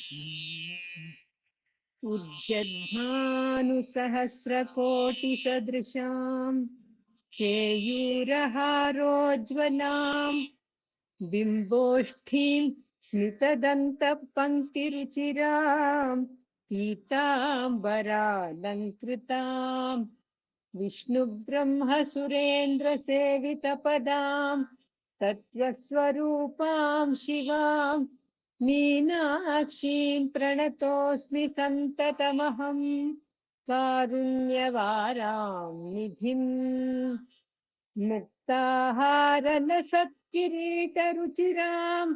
उद्यद्भानुसहस्रकोटिसदृशां केयूरहारोज्ज्वलां बिम्बोष्ठीं स्मितदन्तपङ्क्तिरुचिरां पीताम्बरालङ्कृतां विष्णुब्रह्मसुरेन्द्रसेवितपदां तत्त्वस्वरूपां शिवां मीनाक्षीं प्रणतोऽस्मि सन्ततमहं कारुण्यवारां निधिम् मुक्ताहारलसत्किरीटरुचिरां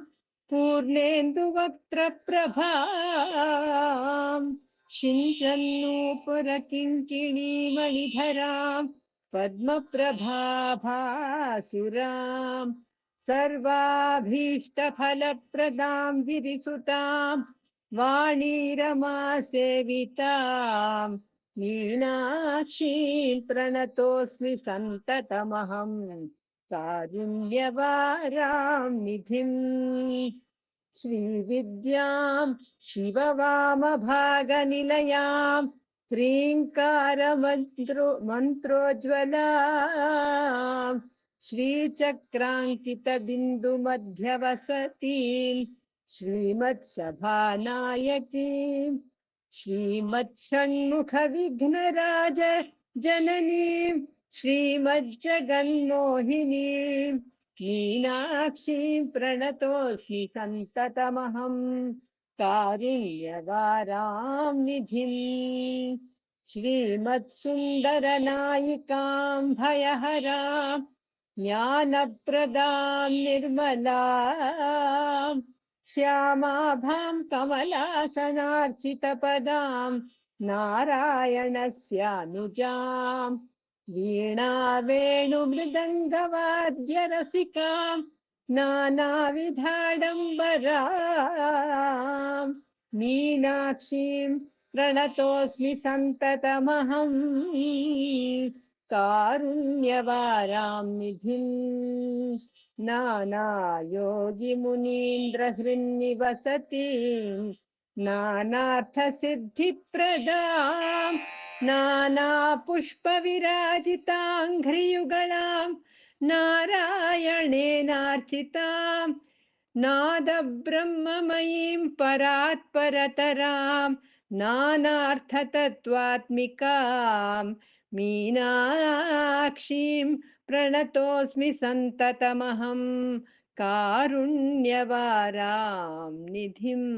पूर्णेन्दुवक्त्रप्रभां सिञ्चन्नूपुरकिङ्किणीमणिधरां पद्मप्रभाभासुरां सर्वाभीष्टफलप्रदां गिरिसुतां वाणीरमासेविताम् मीनाक्षीं प्रणतोऽस्मि सन्ततमहं कारुण्यवारां निधिम् श्रीविद्यां शिववामभागनिलयां ह्रीङ्कारमन्त्रोज्ज्वलां श्रीचक्राङ्कितबिन्दुमध्यवसतीं श्रीमत्सभानायकीं श्रीमत्षण्मुखविघ्नराज जननीं श्रीमज्जगन्मोहिनीं मीनाक्षीं प्रणतोऽस्मि सन्ततमहं कारुण्यवारां निधिम् श्रीमत्सुन्दरनायिकां भयहरां ज्ञानप्रदां निर्मलां श्यामाभां कमलासनार्चितपदां नारायणस्यानुजां वीणावेणुमृदङ्गवाद्यरसिकां नानाविधाडम्बरां मीनाक्षीं प्रणतोऽस्मि सन्ततमहं कारुण्यवारां निधिम् नानायोगिमुनीन्द्रहृन्निवसतीं नानार्थसिद्धिप्रदां नानापुष्पविराजिताङ्घ्रियुगळां नारायणेनार्चितां नादब्रह्ममयीं परात्परतरां नानार्थतत्त्वात्मिकां मीनाक्षीं प्रणतोऽस्मि सन्ततमहं कारुण्यवारां निधिम्